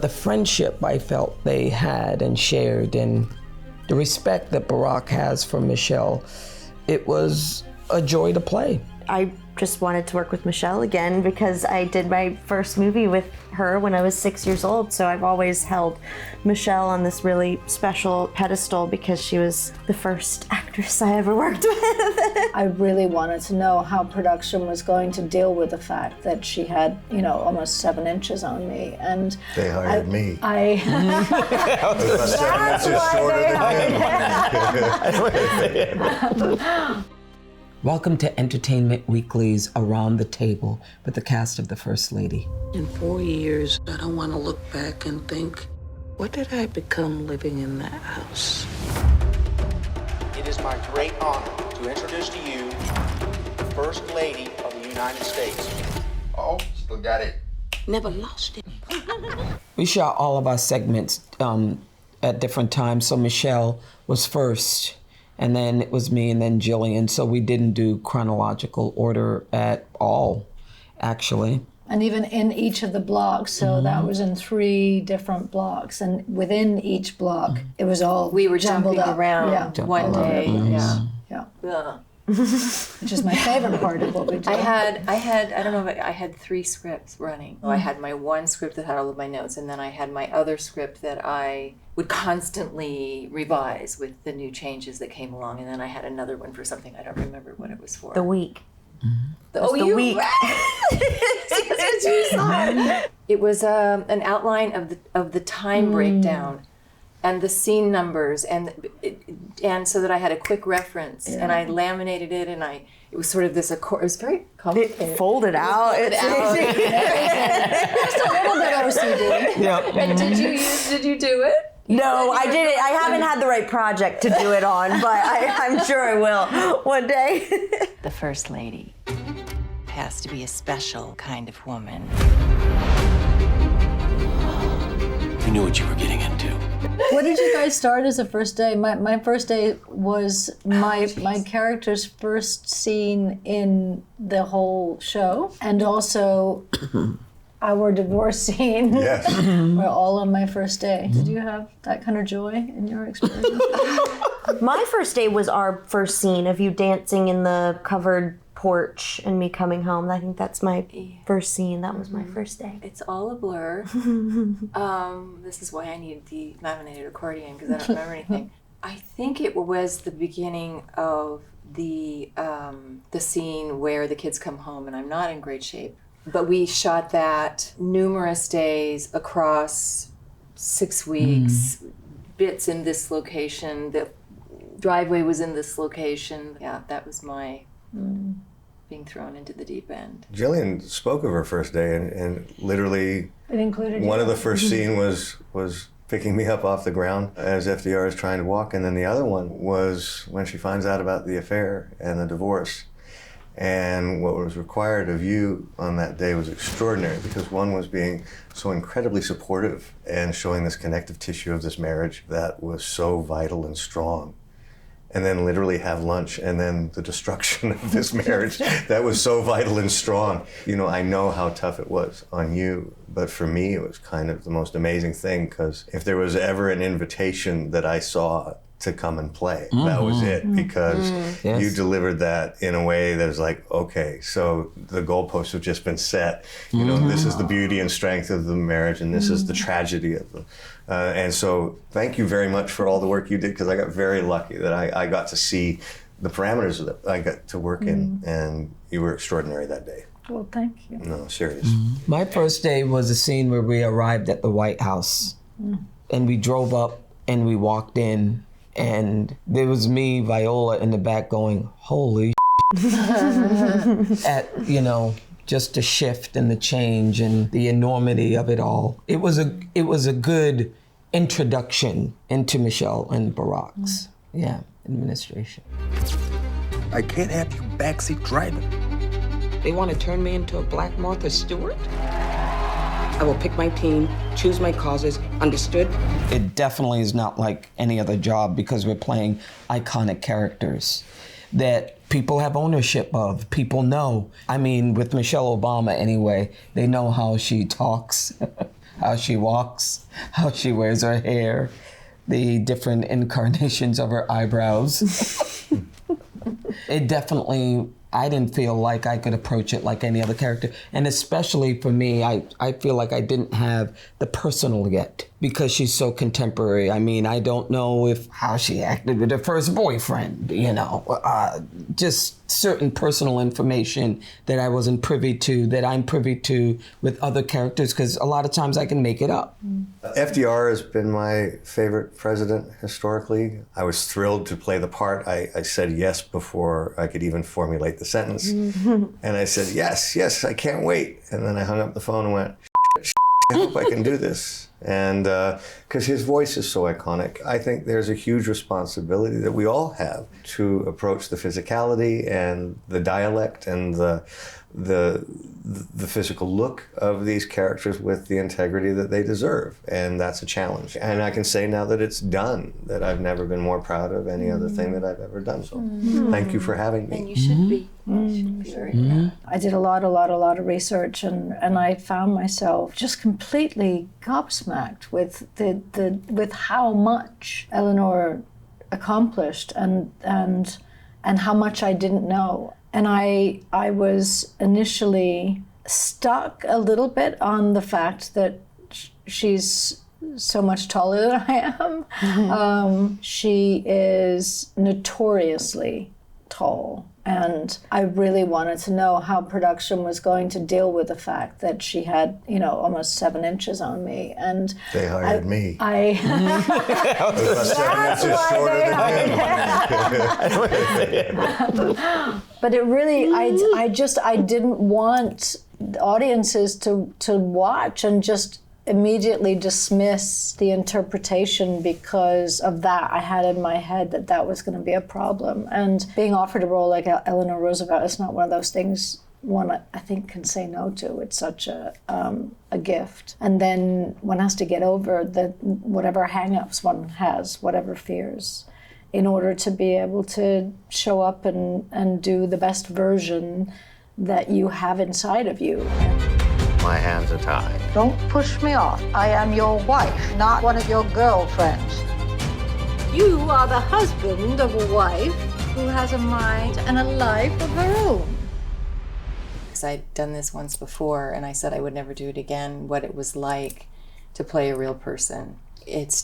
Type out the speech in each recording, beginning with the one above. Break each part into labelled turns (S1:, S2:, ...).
S1: The friendship I felt they had and shared, and the respect that Barack has for Michelle, it was a joy to play.
S2: I just wanted to work with Michelle again because I did my first movie with her when I was 6 years old, so I've always held Michelle on this really special pedestal because she was the first actress I ever worked with.
S3: I really wanted to know how production was going to deal with the fact that she had, almost 7 inches on me, and
S4: they hired me.
S3: That's
S1: why Welcome to Entertainment Weekly's Around the Table with the cast of The First Lady.
S5: In 4 years, I don't want to look back and think, what did I become living in that house?
S6: It is my great honor to introduce to you the First Lady of the United States.
S4: Oh, still got it.
S5: Never lost it.
S1: We shot all of our segments at different times, so Michelle was first. And then it was me and then Gillian. So we didn't do chronological order at all, actually.
S3: And even in each of the blocks, so that was in 3 different blocks. And within each block, it was all
S7: we were
S3: jumbled
S7: jumping
S3: up.
S7: around one day.
S3: Yeah. Which is my favorite part of what we do.
S7: I had 3 scripts running. I had my one script that had all of my notes, and then I had my other script that I would constantly revise with the new changes that came along, and then I had another one for something I don't remember what it was for.
S2: The Week.
S7: The
S2: Week.
S7: It was an outline of the time breakdown and the scene numbers, and so that I had a quick reference, and I laminated it, and it was sort of this it was very complicated.
S2: It folded out.
S3: Just a little bit OCD.
S1: Yeah.
S7: And did you do it?
S2: No, I didn't. I haven't had the right project to do it on, but I'm sure I will one day.
S8: The First Lady has to be a special kind of woman.
S9: You knew what you were getting into.
S3: What did you guys start as a first day? My first day was my character's first scene in the whole show, and also our divorce scene.
S4: Yes.
S3: Were all on my first day. Did you have that kind of joy in your experience?
S2: My first day was our first scene of you dancing in the covered porch and me coming home. I think that's my first scene. That was my first day.
S7: It's all a blur. This is why I need the laminated accordion, because I don't remember anything. I think it was the beginning of the scene where the kids come home and I'm not in great shape. But we shot that numerous days across 6 weeks, bits in this location, the driveway was in this location. Yeah, that was my being thrown into the deep end.
S4: Gillian spoke of her first day, and literally
S3: It included
S4: one of the first scene was picking me up off the ground as FDR is trying to walk, and then the other one was when she finds out about the affair and the divorce. And what was required of you on that day was extraordinary, because one was being so incredibly supportive and showing this connective tissue of this marriage that was so vital and strong. And then literally have lunch, and then the destruction of this marriage that was so vital and strong. I know how tough it was on you, but for me it was kind of the most amazing thing, because if there was ever an invitation that I saw to come and play, that was it, because you delivered that in a way that was like, okay, so the goalposts have just been set. This is the beauty and strength of the marriage, and this is the tragedy of them. And so thank you very much for all the work you did, because I got very lucky that I got to see the parameters that I got to work in, and you were extraordinary that day.
S3: Well, thank you.
S4: No, serious.
S1: My first day was a scene where we arrived at the White House, and we drove up and we walked in, and there was me, Viola, in the back going, holy at, just the shift and the change and the enormity of it all. It was a good introduction into Michelle and Barack's administration.
S9: I can't have you backseat driving.
S5: They want to turn me into a Black Martha Stewart? I will pick my team, choose my causes, understood?
S1: It definitely is not like any other job, because we're playing iconic characters that people have ownership of, people know. I mean, with Michelle Obama anyway, they know how she talks. how she walks, how she wears her hair, the different incarnations of her eyebrows. It definitely, I didn't feel like I could approach it like any other character. And especially for me, I feel like I didn't have the personal yet because she's so contemporary. I mean, I don't know how she acted with her first boyfriend, just certain personal information that I wasn't privy to, that I'm privy to with other characters, because a lot of times I can make it up.
S4: FDR has been my favorite president historically. I was thrilled to play the part. I said yes before I could even formulate the sentence. And I said, yes, I can't wait. And then I hung up the phone and went, I hope I can do this. And because his voice is so iconic, I think there's a huge responsibility that we all have to approach the physicality and the dialect and the physical look of these characters with the integrity that they deserve. And that's a challenge. And I can say now that it's done, that I've never been more proud of any other thing that I've ever done. So thank you for having me.
S7: And you should be. You should be very proud.
S3: I did a lot of research, and I found myself just completely gobsmacked with with how much Eleanor accomplished and how much I didn't know. And I was initially stuck a little bit on the fact that she's so much taller than I am. She is notoriously tall. And I really wanted to know how production was going to deal with the fact that she had, almost 7 inches on me. And
S4: they hired me.
S3: I
S4: was about 7 inches shorter than him.
S3: But it really, I didn't want audiences to watch and just immediately dismiss the interpretation because of that. I had in my head that was going to be a problem. And being offered a role like Eleanor Roosevelt is not one of those things one I think can say no to. It's such a gift. And then one has to get over whatever hang-ups one has, whatever fears, in order to be able to show up and do the best version that you have inside of you.
S10: My hands are tied.
S11: Don't push me off. I am your wife, not one of your girlfriends.
S3: You are the husband of a wife who has a mind and a life of her own.
S7: Because I'd done this once before, and I said I would never do it again, what it was like to play a real person. It's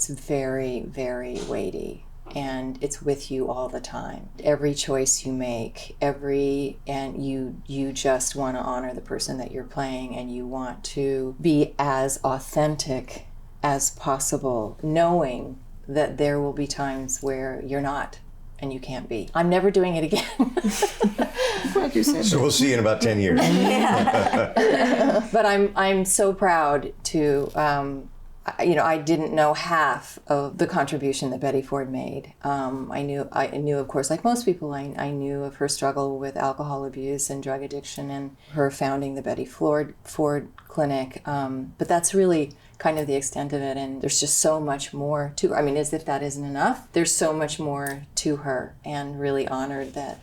S7: very, very weighty. And it's with you all the time. Every choice you make, and you just want to honor the person that you're playing, and you want to be as authentic as possible, knowing that there will be times where you're not and you can't be. I'm never doing it again.
S4: So we'll see in about 10 years.
S7: Yeah. But I'm so proud to. I didn't know half of the contribution that Betty Ford made. I knew, of course, like most people, I knew of her struggle with alcohol abuse and drug addiction and her founding the Betty Ford Clinic. But that's really kind of the extent of it. And there's just so much more to her. I mean, as if that isn't enough, there's so much more to her, and really honored that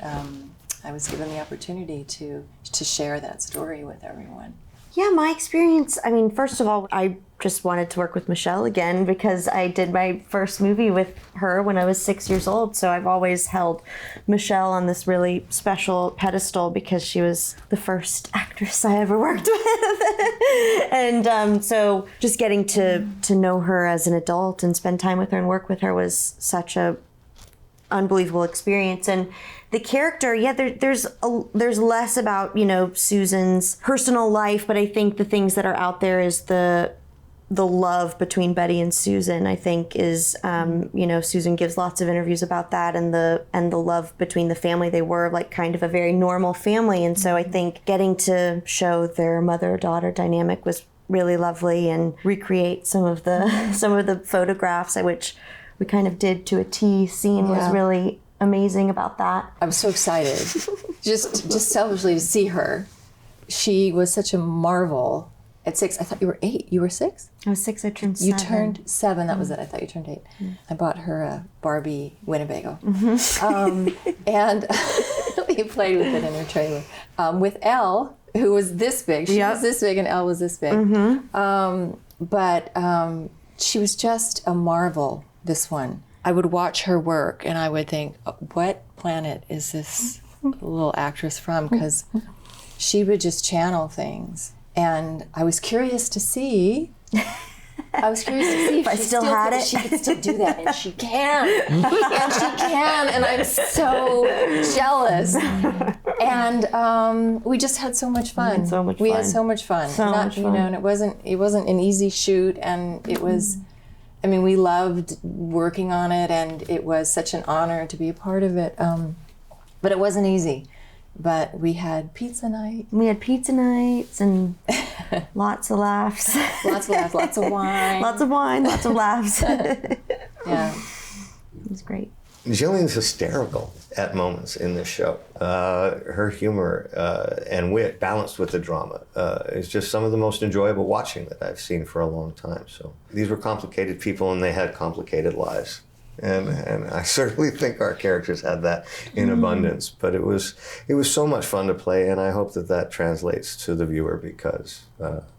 S7: I was given the opportunity to share that story with everyone.
S2: Yeah, my experience, I mean, first of all, I just wanted to work with Michelle again because I did my first movie with her when I was 6 years old. So I've always held Michelle on this really special pedestal because she was the first actress I ever worked with. And so just getting to know her as an adult and spend time with her and work with her was such a unbelievable experience. And the character, there's less about, Susan's personal life, but I think the things that are out there is the love between Betty and Susan, I think is, Susan gives lots of interviews about that, and the love between the family. They were like kind of a very normal family. And so I think getting to show their mother-daughter dynamic was really lovely, and recreate some of the photographs, which we kind of did to a T scene, was really amazing about that.
S7: I was so excited, just selfishly to see her. She was such a marvel. At 6, I thought you were 8. You were 6?
S2: I was 6, I turned 7.
S7: You turned 7, that was it. I thought you turned 8. I bought her a Barbie Winnebago. And we played with it in her trailer. With Elle, who was this big. She was this big and Elle was this big. But she was just a marvel, this one. I would watch her work and I would think, what planet is this little actress from? Because she would just channel things. And I was curious to see if
S2: I still had it.
S7: She could still do that, and she can. And she can, and I'm so jealous. And we just had so much fun. We had so much fun. You know, and it wasn't an easy shoot, and it was. I mean, we loved working on it, and it was such an honor to be a part of it. But it wasn't easy. But we had pizza night.
S2: We had pizza nights and lots of laughs.
S7: Lots of laughs, lots of wine.
S2: Lots of wine, lots of laughs.
S7: Yeah.
S2: It was great.
S4: Gillian's hysterical at moments in this show. Her humor and wit, balanced with the drama, is just some of the most enjoyable watching that I've seen for a long time. So these were complicated people, and they had complicated lives. And I certainly think our characters had that in abundance. But it was so much fun to play, and I hope that translates to the viewer, because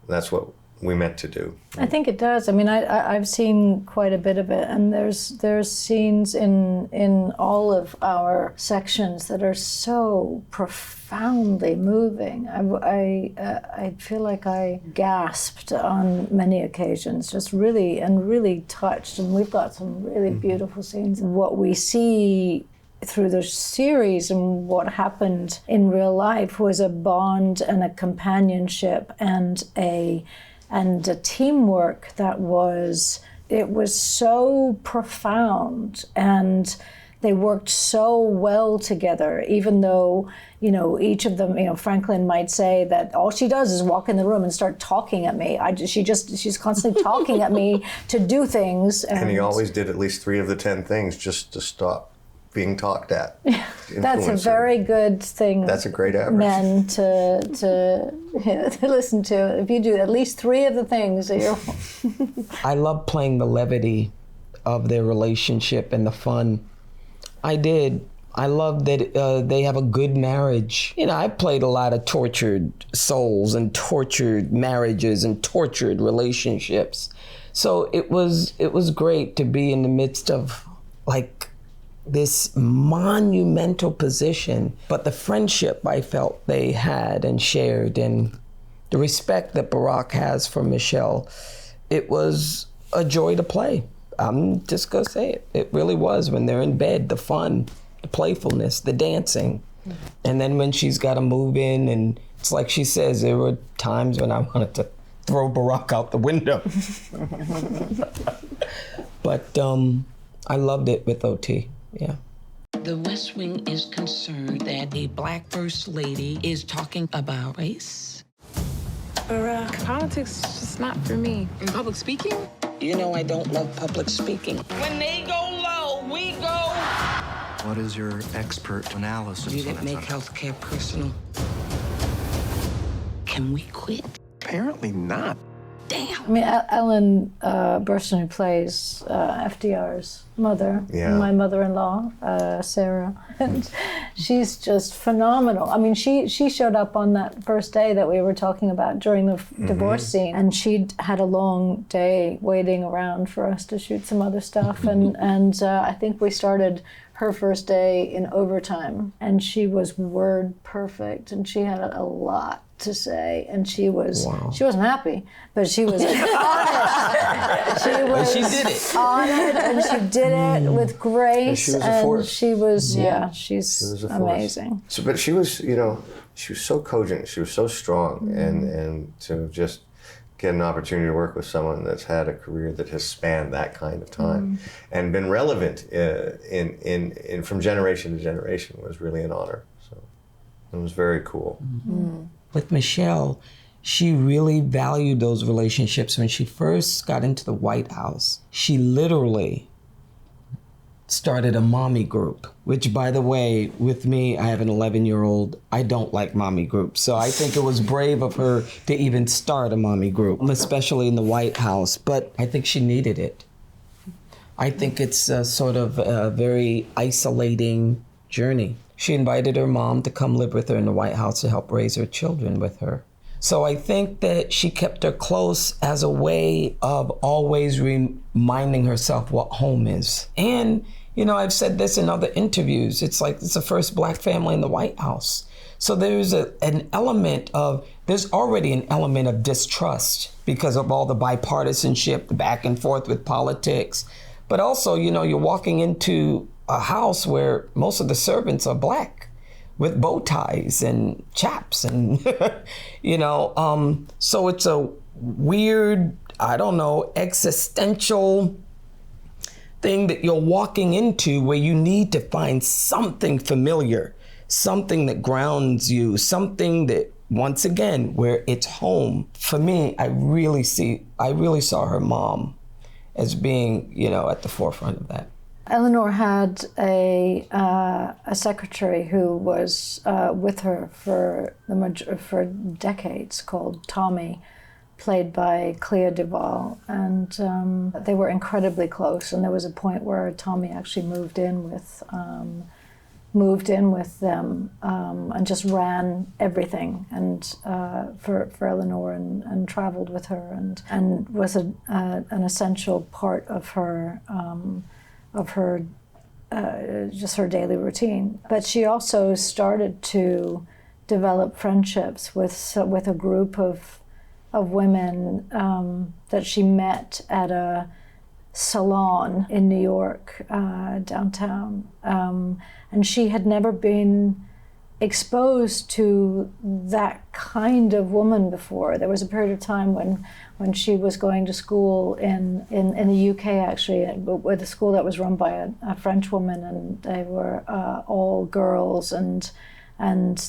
S4: that's what we meant to do.
S3: I think it does. I mean, I've seen quite a bit of it, and there's scenes in all of our sections that are so profoundly moving. I feel like I gasped on many occasions, just really touched, and we've got some really beautiful scenes. What we see through the series and what happened in real life was a bond and a companionship and a teamwork that was so profound, and they worked so well together, even though, you know, each of them, you know, Franklin might say that all she does is walk in the room and start talking at me. She's constantly talking at me to do things.
S4: And he always did at least 3 of the 10 things just to stop being talked at.
S3: That's a very good thing.
S4: That's a great average.
S3: Men to listen to. If you do at least 3 of the things that you're...
S1: I love playing the levity of their relationship and the fun. I did. I love that they have a good marriage. You know, I played a lot of tortured souls and tortured marriages and tortured relationships. So it was great to be in the midst of, like, this monumental position, but the friendship I felt they had and shared, and the respect that Barack has for Michelle, it was a joy to play. I'm just gonna say it. It really was. When they're in bed, the fun, the playfulness, the dancing. And then when she's got to move in, and it's like she says, there were times when I wanted to throw Barack out the window. But I loved it with OT. Yeah.
S5: The West Wing is concerned that a black first lady is talking about race. Barack, politics is just not for me. And public speaking? You know I don't love public speaking. When they go low, we go.
S9: What is your expert analysis?
S5: You didn't make healthcare personal. Can we quit?
S9: Apparently not.
S5: Damn.
S3: I mean, Ellen Burstyn, who plays FDR's mother, my mother-in-law, Sarah, and she's just phenomenal. I mean, she showed up on that first day that we were talking about during the divorce scene, and she'd had a long day waiting around for us to shoot some other stuff, and I think we started her first day in overtime, and she was word perfect, and she had a lot to say, and she wasn't happy, but she was on it.
S1: She did it.
S3: On it, and she did it with grace.
S4: And she was a force.
S3: She's amazing.
S4: So, but she was, you know, she was so cogent. She was so strong, and to just get an opportunity to work with someone that's had a career that has spanned that kind of time and been relevant in from generation to generation was really an honor. So it was very cool.
S1: With Michelle, she really valued those relationships. When she first got into the White House, she literally started a mommy group, which, by the way, with me, I have an 11-year-old. I don't like mommy groups. So I think it was brave of her to even start a mommy group, especially in the White House. But I think she needed it. I think it's a sort of a very isolating journey. she invited her mom to come live with her in the White House to help raise her children with her. So I think that she kept her close as a way of always reminding herself what home is. And, you know, I've said this in other interviews. It's like it's the first Black family in the White House. So there's there's already an element of distrust because of all the bipartisanship, the back and forth with politics. But also, you know, you're walking into a house where most of the servants are Black with bow ties and chaps and, you know, so it's a weird, I don't know, existential thing that you're walking into where you need to find something familiar, something that grounds you, something that, once again, where it's home. For me, I really saw her mom as being, you know, at the forefront of that.
S3: Eleanor had a secretary who was with her for decades, called Tommy, played by Clea Duvall, and they were incredibly close. And there was a point where Tommy actually moved in with them and just ran everything and for Eleanor and traveled with her and was an essential part of her just her daily routine. But she also started to develop friendships with a group of women that she met at a salon in New York, downtown. And she had never been exposed to that kind of woman before. There was a period of time when she was going to school in the UK, actually, with a school that was run by a French woman, and they were all girls, and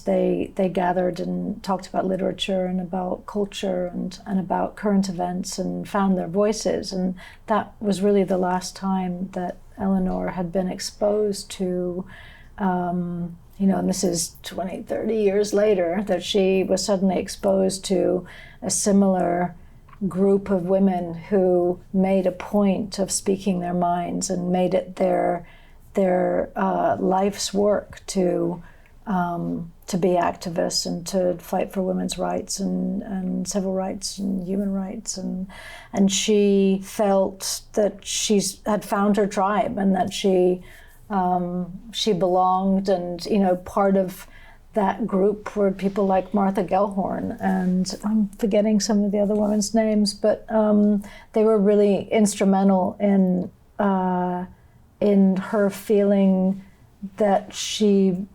S3: they gathered and talked about literature and about culture and about current events and found their voices. And that was really the last time that Eleanor had been exposed to, you know, and this is 20, 30 years later, that she was suddenly exposed to a similar group of women who made a point of speaking their minds and made it their life's work to be activists and to fight for women's rights and civil rights and human rights. And she felt that she had found her tribe and that she belonged, and, you know, part of that group were people like Martha Gellhorn, and I'm forgetting some of the other women's names, but they were really instrumental in her feeling that she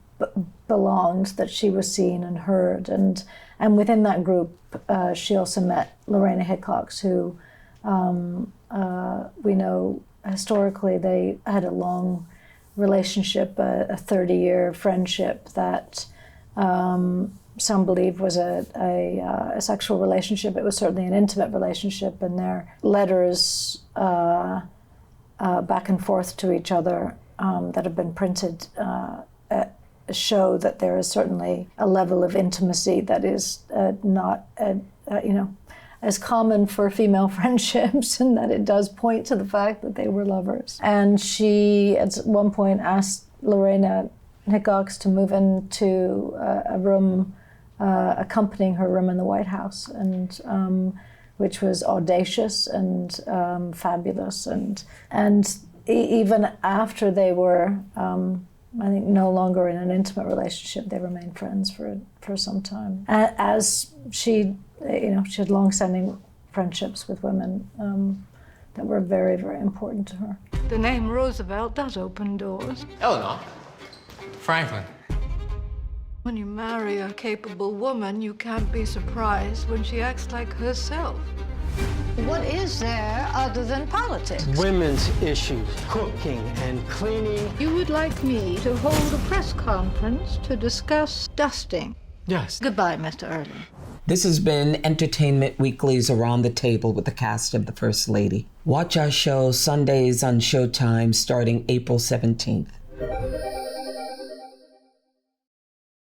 S3: belonged, that she was seen and heard, and within that group, she also met Lorena Hickox, who we know historically they had a long relationship, a 30-year friendship that some believe was a sexual relationship. It was certainly an intimate relationship, and their letters back and forth to each other that have been printed show that there is certainly a level of intimacy that is not, you know, as common for female friendships, and that it does point to the fact that they were lovers. And she, at one point, asked Lorena Hickox to move into a room accompanying her room in the White House, and which was audacious and fabulous. And even after they were, I think, no longer in an intimate relationship, they remained friends for some time. As she, you know, she had long-standing friendships with women that were very, very important to her.
S11: The name Roosevelt does open doors.
S12: Eleanor. Franklin.
S11: When you marry a capable woman, you can't be surprised when she acts like herself. What is there other than politics?
S13: Women's issues, cooking and cleaning.
S11: You would like me to hold a press conference to discuss dusting?
S12: Yes.
S11: Goodbye, Mr. Early.
S1: This has been Entertainment Weekly's Around the Table with the cast of The First Lady. Watch our show Sundays on Showtime starting April 17th.